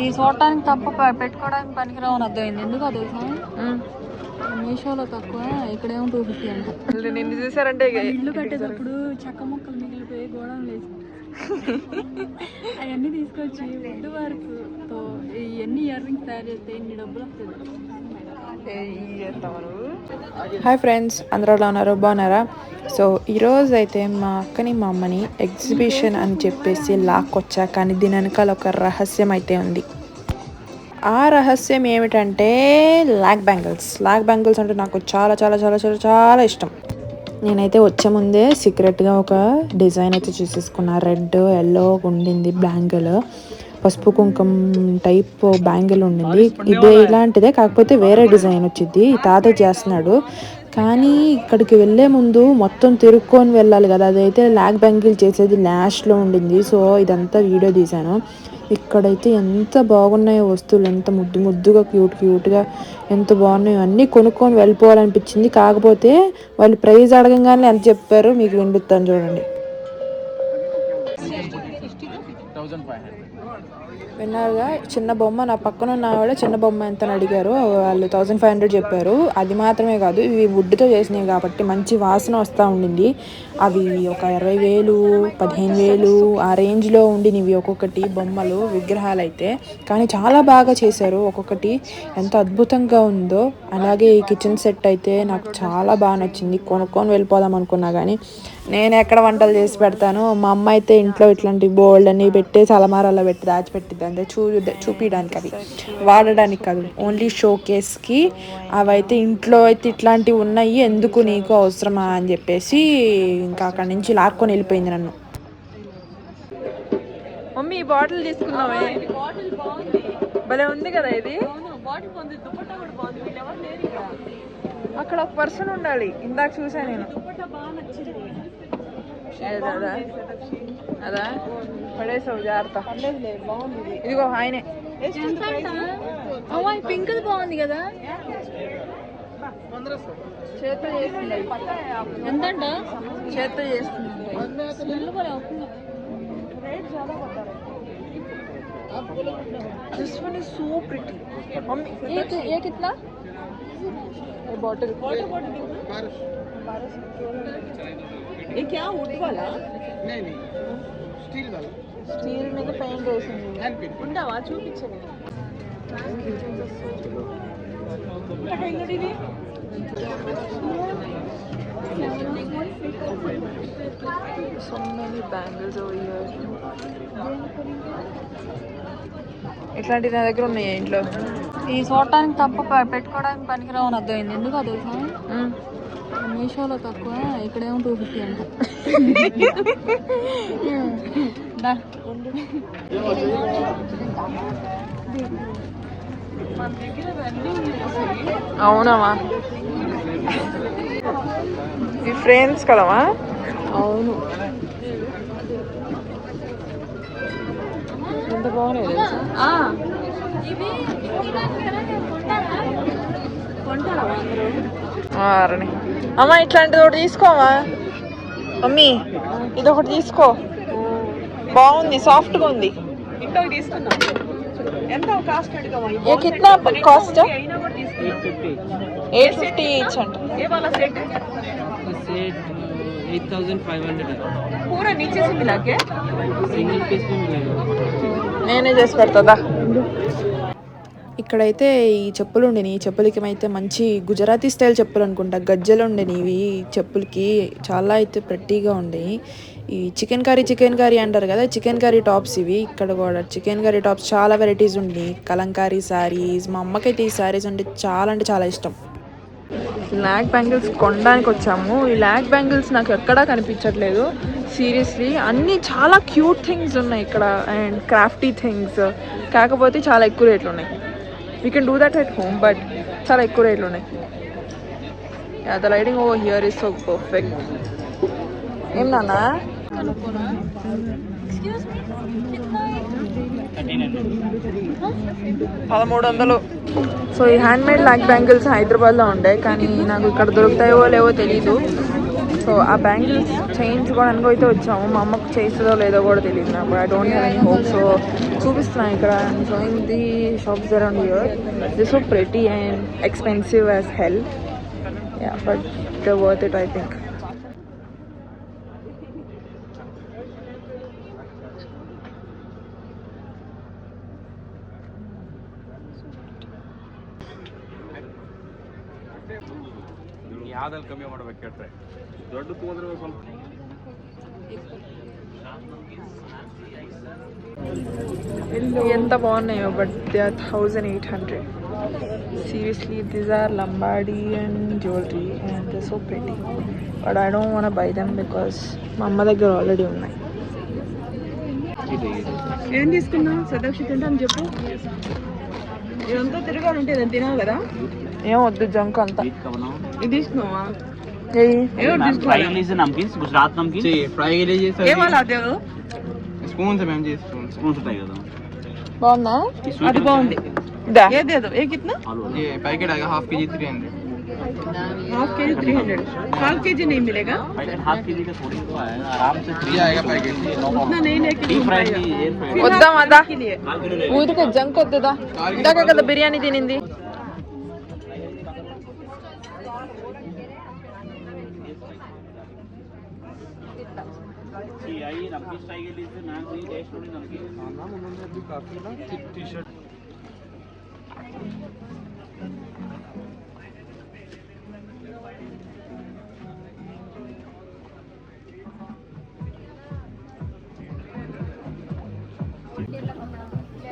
ఈ చూడటానికి తప్ప పెట్టుకోవడానికి పనికిరావని అర్థమైంది. ఎందుకు తెలుసా, మీషోలో తక్కువ, ఇక్కడేమో 250 అంట. నిన్ను చూసారంటే ఇల్లు కట్టేటప్పుడు చెక్క ముక్కలు మిగిలిపోయి గోడలు వేసి అవన్నీ తీసుకొచ్చి వుడ్ వర్క్తో ఇవన్నీ ఇయర్ రింగ్స్ తయారు చేస్తే ఇన్ని డబ్బులు వస్తుంది. హాయ్ ఫ్రెండ్స్, అందరూ ఎలా ఉన్నారు? బాగున్నారా? సో ఈరోజు అయితే మా అక్కని మా అమ్మని ఎగ్జిబిషన్ అని చెప్పేసి లాక్కొచ్చా. కానీ దీని వెనకాల ఒక రహస్యం అయితే ఉంది. ఆ రహస్యం ఏమిటంటే లాక్ బ్యాంగిల్స్ అంటే నాకు చాలా చాలా చాలా చాలా చాలా ఇష్టం. నేనైతే వచ్చే ముందే సీక్రెట్గా ఒక డిజైన్ అయితే చూసేసుకున్నా. రెడ్ ఎల్లో ఉండింది బ్యాంగిల్, పసుపు కుంకుమ టైప్ బ్యాంగిల్ ఉండింది. ఇదే ఇలాంటిదే, కాకపోతే వేరే డిజైన్ వచ్చింది. ఈ తాత చేస్తున్నాడు. కానీ ఇక్కడికి వెళ్ళే ముందు మొత్తం తిరుక్కొని వెళ్ళాలి కదా, అదైతే లాక్ బ్యాంగిల్ చేసేది లాస్ట్లో ఉండింది. సో ఇదంతా వీడియో తీశాను. ఇక్కడైతే ఎంత బాగున్నాయో వస్తువులు, ఎంత ముద్దుగా క్యూట్గా ఎంత బాగున్నాయో. అన్నీ కొనుక్కొని వెళ్ళిపోవాలనిపించింది. కాకపోతే వాళ్ళు ప్రైజ్ అడగంగానే ఎంత చెప్పారు మీకు వినిపిస్తాను చూడండి. విన్నారుగా, చిన్న బొమ్మ నా పక్కన ఉన్న ఆవిడ చిన్న బొమ్మ ఎంత అని అడిగారు. వాళ్ళు 1500 చెప్పారు. అది మాత్రమే కాదు, ఇవి వుడ్తో చేసినవి కాబట్టి మంచి వాసన వస్తూ ఉండింది. అవి ఒక 20,000 15,000 ఆ రేంజ్లో ఉండినవి ఒక్కొక్కటి బొమ్మలు, విగ్రహాలు అయితే. కానీ చాలా బాగా చేశారు, ఒక్కొక్కటి ఎంత అద్భుతంగా ఉందో. అలాగే ఈ కిచెన్ సెట్ అయితే నాకు చాలా బాగా నచ్చింది. కొనుక్కొని వెళ్ళిపోదాం అనుకున్నా కానీ నేను ఎక్కడ వంటలు చేసి పెడతాను. మా అమ్మ అయితే ఇంట్లో ఇట్లాంటి బోల్డ్ అన్ని పెట్టేసి అలమారాలో పెట్టి దాచిపెట్టిద్ది. అంటే చూపించడానికి, అవి వాడడానికి కాదు, ఓన్లీ షో కేస్కి. అవైతే ఇంట్లో అయితే ఇట్లాంటివి ఉన్నాయి, ఎందుకు నీకు అవసరమా అని చెప్పేసి ఇంకా అక్కడి నుంచి లాక్కొని వెళ్ళిపోయింది నన్ను. మమ్మీ ఈ బాటిల్ తీసుకున్నావే, భలే ఉంది కదా ఇది. అక్కడ ఒక పర్సన్ ఉండాలి, ఇందాక చూసా నేను. అదా పడేసావు, జాగ్రత్త. ఇదిగో ఆయనే. పింక్ బాగుంది కదా, చేత్తో చేస్తుంది. ఎంతంట? చేత్తో చేస్తుంది. This one is so pretty. Mummy, ये कितना? ये bottle. ये क्या वुड वाला? नहीं स्टील वाला. స్టీల్ మీద పెయింట్ వేసింది. ఉండవా చూపించండి. So many bangles over here. ఇట్లాంటి నా దగ్గర ఉన్నాయి ఇంట్లో. ఈ చూడటానికి తప్ప పెట్టుకోవడానికి పనికిరావని అర్థమైంది. ఎందుకు తెలుసా, మీషోలో తక్కువ, ఇక్కడేమో 250 అంట. అవునమ్మా, ఈ ఫ్రేమ్స్ కదమ్మా. అవును, ఎంత బాగున్నాయి తెలుసా. అమ్మా ఇట్లాంటిది ఒకటి తీసుకోవా మమ్మీ, ఇది ఒకటి తీసుకో, బాగుంది, సాఫ్ట్గా ఉంది. ఇంట్లో తీసుకున్నాం. ఎంత కాస్ట్ పెట్టుకోమా? ఏ కిतना కాస్ట్? 850 ఈచ్ అంట. ये वाला सेट सेट 8500 है. पूरा नीचे से मिला के सिंगल पीस में मिलेगा. నేనే చేసి పెడతా. ఇక్కడైతే ఈ చెప్పులు ఉండేవి. ఈ చెప్పులకి అయితే మంచి గుజరాతీ స్టైల్ చెప్పులు అనుకుంటా, గజ్జలు ఉండేవి. ఈ చెప్పులకి చాలా అయితే ప్రెట్టీగా ఉండేవి. ఈ చికెన్ కర్రీ అంటారు కదా, చికెన్ కర్రీ టాప్స్ ఇవి. ఇక్కడ కూడా చికెన్ కర్రీ టాప్స్ చాలా వెరైటీస్ ఉన్నాయి. కలంకారీ శారీస్, మా అమ్మకైతే ఈ శారీస్ అంటే చాలా ఇష్టం. లాక్ బ్యాంగిల్స్ కొనడానికి వచ్చాము. ఈ లాక్ బ్యాంగిల్స్ నాకు ఎక్కడా కనిపించట్లేదు సీరియస్లీ. అన్నీ చాలా క్యూట్ థింగ్స్ ఉన్నాయి ఇక్కడ, అండ్ క్రాఫ్టీ థింగ్స్. కాకపోతే చాలా ఎక్కువ రేట్లు ఉన్నాయి. We can do that at home, but చాలా ఎక్కువ రేట్లు ఉన్నాయి. The lighting over here is so perfect. ఏం నాన్నా? 1300. సో ఈ హ్యాండ్ మేడ్ లాక్ బ్యాంగిల్స్ హైదరాబాద్లో ఉండే, కానీ నాకు ఇక్కడ దొరుకుతాయో లేవో తెలీదు. సో ఆ బ్యాంగిల్స్ చేయించుకోవడానికి అయితే వచ్చాము. మా అమ్మకు చేస్తుందో లేదో కూడా తెలియదు నాకు. I don't have any hope. So చూపిస్తున్నాను ఇక్కడ showing the shops around here. The so pretty and expensive as hell. Yeah but they worth it I think. ಯಾವ್ದಲ್ಲಿ ಕಮ್ಮಿ ಮಾಡ್ಬೇಕು ಹೇಳ್ತಾರೆ ದೊಡ್ಡ ತಗೊಂಡ್ರೆ ಸ್ವಲ್ಪ ఎంత బాగున్నాయో but they are 1800. Seriously these are Lambadi and jewellery and they so pretty but I don't want buy them because మా అమ్మ దగ్గర ఆల్రెడీ ఉన్నాయి. ఏం తీసుకున్నావు? సదాక్షి తింటాను చెప్పు. ఇదంతా తిరగాలంటే ఇదని తినాలి కదా. ఏం వద్దు జంక్ అంతా. ఇది తీసుకున్నావా? गुजरात नमकीन फ्राई के लिए ఏమలా అదే स्पून से मैम जी स्पून से ट्राई करता हूँ బాగుందా? అది బాగుంది. దా ఏదేదో ఏ కిतना? ये पैकेट आएगा हाफ के जी 300 हाफ के जी 300. हाफ के जी नहीं मिलेगा. पैकेट हाफ के जी का थोड़ी तो आएगा आराम से ये आएगा पैकेट इतना नहीं लेके डीप फ्राई एयर फ्राई వద్దా మాదా के लिए ఊరికే జంక్ వద్దుదా. ఇందాక కదా బిర్యానీ తినింది. आई नमकीन फ्राई के लिए नाम से टेस्ट थोड़ी नमकीन काफी ना टी शर्ट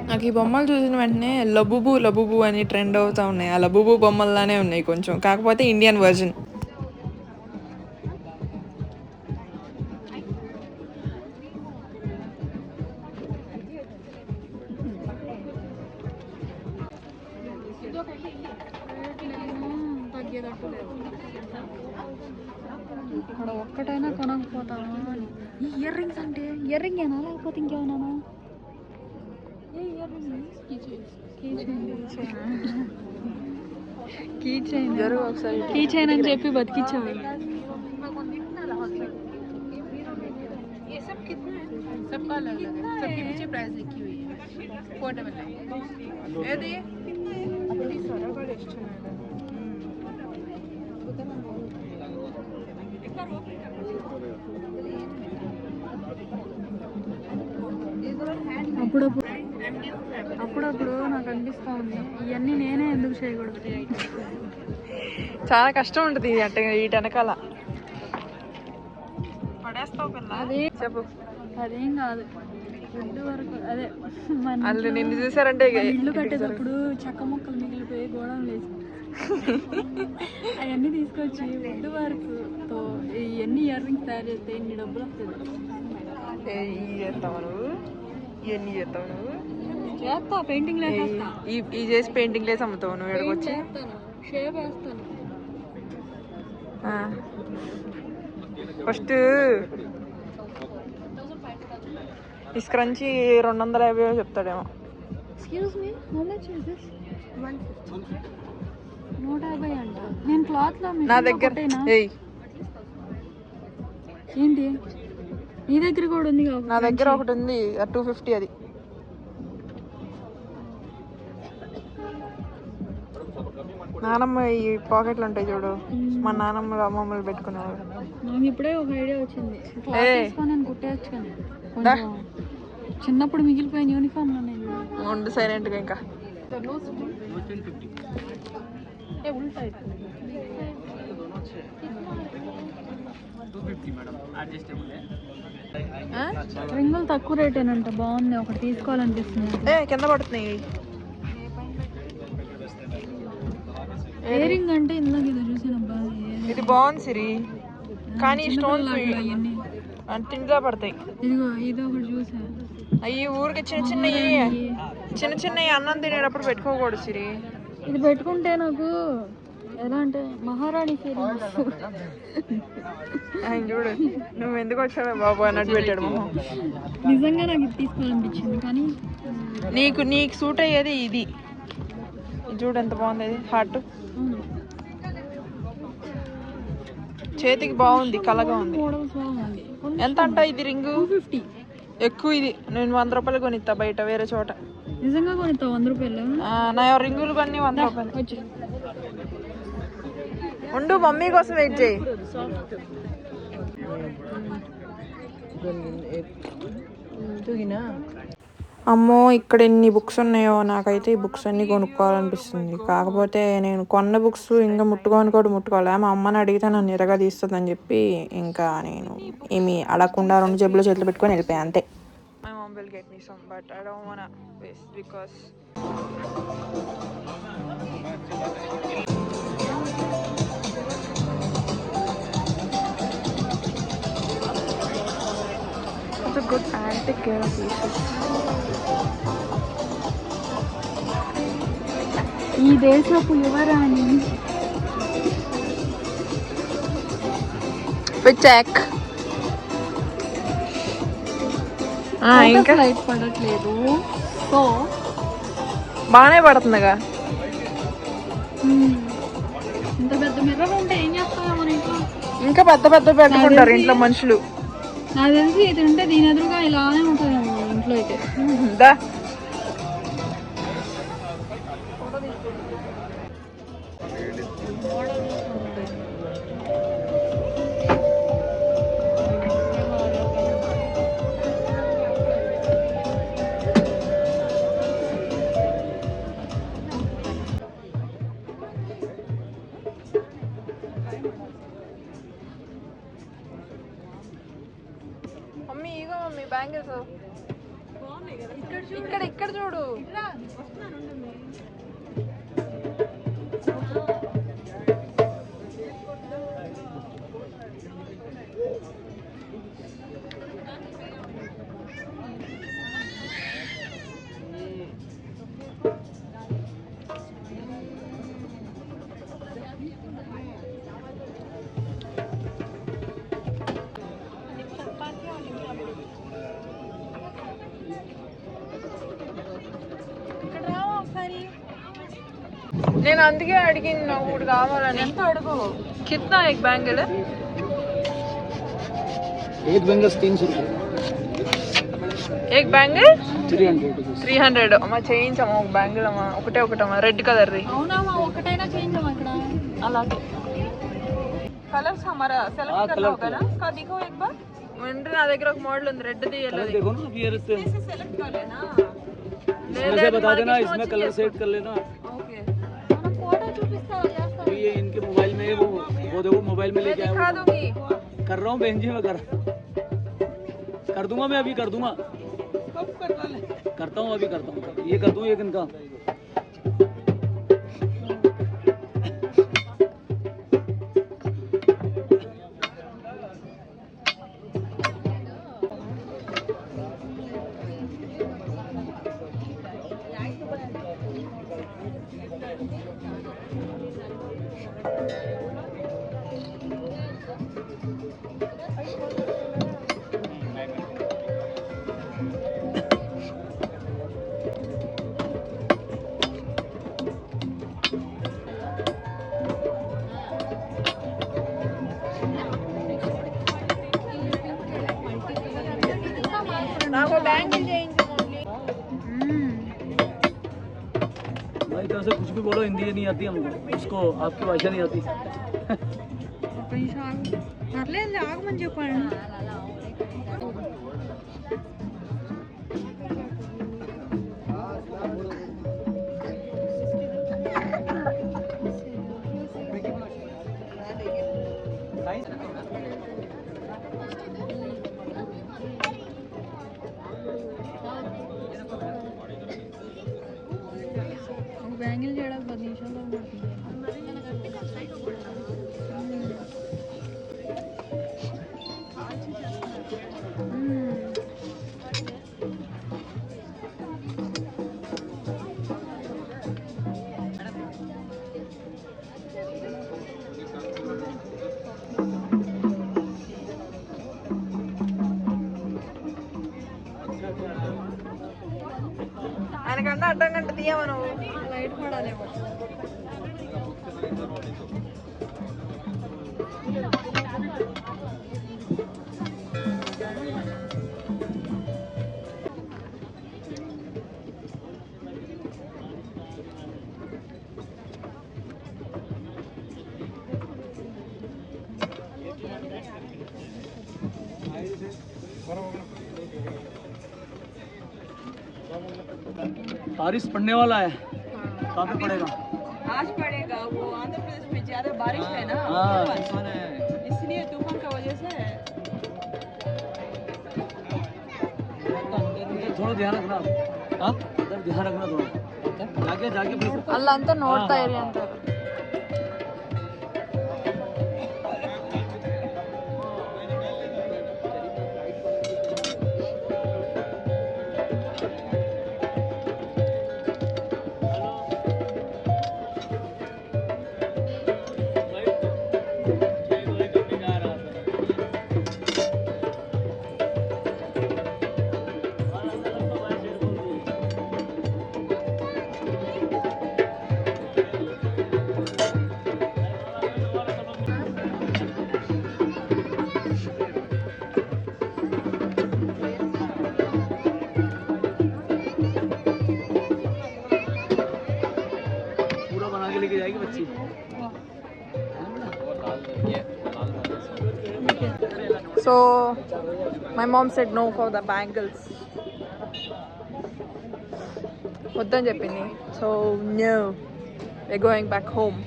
నాకు ఈ బొమ్మలు చూసిన వెంటనే లబుబు లబుబు అని ట్రెండ్ అవుతూ ఉన్నాయి. ఆ లబుబు బొమ్మల్లానే ఉన్నాయి కొంచెం, కాకపోతే ఇండియన్ వర్జన్. అక్కడ ఒక్కటైనా కొనకపోతామా? ఈ ఇయర్ రింగ్స్ అంటే ఇయర్ రింగ్ ఏనా లేకపోతే ఇంకేమన్నా? ఏ ఇయర్ రింగ్? కీ చైన్ అని చెప్పి బతికిచ్చావు. सबका अलग अलग है, सबके पीछे प्राइस लिखी हुई है. पोर्टेबल है. ఏది? అది సరగా ఇష్టం. అప్పుడప్పుడు నాకు అనిపిస్తూ ఉంది ఇవన్నీ నేనే ఎందుకు చేయకూడదు. చాలా కష్టం ఉంటుంది అంటే వీటి వెనకాల. పడేస్తావు పిల్ల. అదే చెప్పు. అదేం కాదు, ఫుడ్ వరకు అదే మన వాళ్ళు నిన్ను చూసారంటే ఇల్లు కట్టేటప్పుడు చెక్క మొక్కలు మిగిలిపోయి గోడలు వేసి అవన్నీ తీసుకొచ్చి ఫుడ్ వరకుతో ఇవన్నీ ఇయర్ రింగ్స్ తయారు చేస్తే ఇన్ని డబ్బులు వస్తుంది. ఇవి చేస్తావు నువ్వు, ఇవన్నీ చేస్తావు నువ్వు. చేస్తా, పెయింటింగ్ వేసేస్తా. ఈ చేసి పెయింటింగ్ లేసి అమ్ముతావు నువ్వు ఎక్కడికి వచ్చి. షేప్ వేస్తాను. ఫస్ట్ ఈ స్క్రంచి 250 చెప్తాడేమో. Excuse me, how much is this? 150 అంట. నేను క్లాత్ లో నా దగ్గర ఏంటి నీ దగ్గర కూడా ఉంది? నా దగ్గర ఒకటి ఉంది 250. అది నానమ్మ ఈ పాకెట్లు ఉంటాయి చూడు, మా నానమ్మలు అమ్మమ్మలు పెట్టుకునేవారు. నాకు ఇప్పుడే ఒక ఐడియా వచ్చింది. నేను కుట్టేయచ్చు కానీ కొంచెం చిన్నప్పుడు మిగిలిపోయిన యూనిఫామ్ ఉండు సైలెంట్గా. ఇంకా రింగులు తక్కువ రేటేనంట, బాగుంది. ఒకటి తీసుకోవాలనిపిస్తుంది. కింద పడుతున్నాయి. ఏ రింగ్ అంటే ఇందాక ఇది చూసానబ్బా, ఇది బాగుంది సిరి, కానీ స్టోన్స్ తిండిలా పడతాయి. ఇదిగో ఇది ఒకటి చూసా. అయ్యి ఊరికి చిన్న చిన్నవి అన్నం తినేటప్పుడు పెట్టుకోకూడదు సిరి. ఇది పెట్టుకుంటే నాకు ఎలా అంటే మహారాణి ఫీలింగ్. ఆయన చూడు, నువ్వు ఎందుకు వచ్చావే బాబు అన్నట్టు పెట్టాడు మొహం. నిజంగా నాకు ఇది తీసుకోవాలనిపించింది, కానీ నీకు సూట్ అయ్యేది ఇది. చూడు ఎంత బాగుంది. ఇది హార్ట్ చేతికి బాగుంది, కలగా ఉంది. మోడల్స్ బాగుంది. ఎంత అంట ఇది రింగు? 250. ఎక్కువ ఇది. నేను 100 రూపాయలు కొనిస్తా బయట వేరే చోట. నిజంగా కొనిస్తావు 100 రూపాయలు? నా రింగులు కొన్ని 100 రూపాయలు. వచ్చి ఉండు, మమ్మీ కోసం వెయిట్ చేయి. అమ్మో, ఇక్కడ ఎన్ని బుక్స్ ఉన్నాయో. నాకైతే ఈ బుక్స్ అన్ని కొనుక్కోవాలనిపిస్తుంది. కాకపోతే నేను కొన్న బుక్స్ ఇంకా ముట్టుకోవాలి. మా అమ్మని అడిగితే నన్ను ఎరగా తీస్తుందని చెప్పి ఇంకా నేను ఏమి అడగకుండా 2 జేబులో చేతులు పెట్టుకొని వెళ్ళిపోయాను అంతే. My mom will get me some, but I don't wanna waste because it's a good antique care of pieces. ఈ దేశపు యువరాణి చెక్. ఇంకా లైట్ పడట్లేదు. సో బాగానే పడుతుందిగా. ఇంత పెద్ద మిర్రర్ ఉంటే ఏం చేస్తామో ఇంట్లో. ఇంకా పెద్ద పెట్టుకుంటారు ఇంట్లో మనుషులు. నాకు తెలిసి ఇది ఉంటే దీని ఎదురుగా ఇలానే ఉంటుంది ఇంట్లో అయితే. దా మమ్మీ బ్యాంగిల్స్ ఇక్కడ చూడు. నేను అందుకే అడిగింది, నాకు ఒకటి కావాలని. ఎంత అడుగు? కిतना एक बैंगल है? एक बैंगल 300 रुपये. एक बैंगल 300. అమ్మా చేయించమ్మా ఒక బ్యాంగిల్ అమ్మా. ఒకటమ్మా రెడ్ కలర్ ది. అవునమ్మా, ఒకటైనా చేయించమ్మా ఇక్కడ. అలాగే కలర్స్ हमारा सेलेक्ट करना होगा ना? का दिखाओ एक बार. అంటే నా దగ్గర ఒక మోడల్ ఉంది రెడ్ ది ఎల్లో ది. देखो ना अब ये इससे సెలెక్ట్ कर लेना. मुझे बता देना, इसमें कलर सेट कर लेना. ओके మనం ఫోటో చూపిస్తావా చేస్తావా? ये इनके मोबाइल में वो देखो मोबाइल में लेके दिखा आया दूंगी. कर रहा हूँ बहन जी, मैं कर दूंगा. मैं अभी कर दूंगा. करता हूँ अभी करता हूँ. ये कर दूँ एक इनका. నాకు బ్యాంగిల్ చేయించండి. भाई तरह से कुछ भी बोलो, हिंदी नहीं आती हमको, उसको आपकी भाषा नहीं आती. ఒక్క నిమిషం ఆగు. పర్లేదు ఆగమని చెప్పండి. ఒక బ్యాంగిల్ చేయడానికి 10 నిమిషాల్లో పడుతుంది. ఆయనకన్నా అడ్డం గంట తీయమా నువ్వు. లైట్ పడాలేమో. बारिश पड़ने वाला है, कहाँ पे पड़ेगा? आज पड़ेगा, वो आंध्र प्रदेश में ज्यादा बारिश है ना, हाँ, इसलिए तूफान का वजह से थोड़ा ध्यान रखना। हाँ, इधर ध्यान रखना थोड़ा, जाके जाके फिर అల్లంతా నోడతా ఏరియా అంటారు. पूरा बना के लेके जाएगी बच्ची। So my mom said no for the bangles. వద్దని చెప్పింది. So no, we're going back home.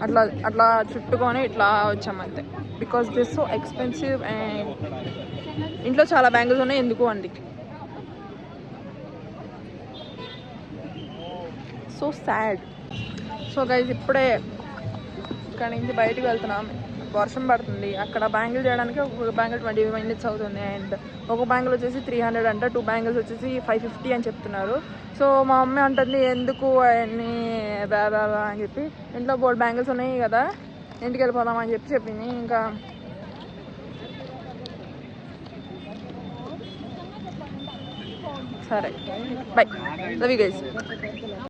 అట్లా అట్లా చుట్టుకొని ఇట్లా వచ్చామంతే. Because this so expensive and ఇంట్లో చాలా బ్యాంగిల్స్ ఉన్నాయి, ఎందుకు అండి. So sad. సో గైజ్ ఇప్పుడే ఇక్కడ నుంచి బయటకు వెళ్తున్నాం. వర్షం పడుతుంది. అక్కడ బ్యాంగిల్ చేయడానికి ఒక బ్యాంగిల్ 20 minutes అవుతుంది. అండ్ ఒక బ్యాంగిల్ వచ్చేసి 300 అంట, 2 బ్యాంగిల్స్ వచ్చేసి 550 అని చెప్తున్నారు. సో మా మమ్మీ అంటుంది ఎందుకు అవన్నీ బాబా అని చెప్పి, ఇంట్లో బోర్డు బ్యాంగిల్స్ ఉన్నాయి కదా, ఇంటికి వెళ్ళిపోదాం అని చెప్పింది. ఇంకా సరే, బై, లవ్ యు గైస్.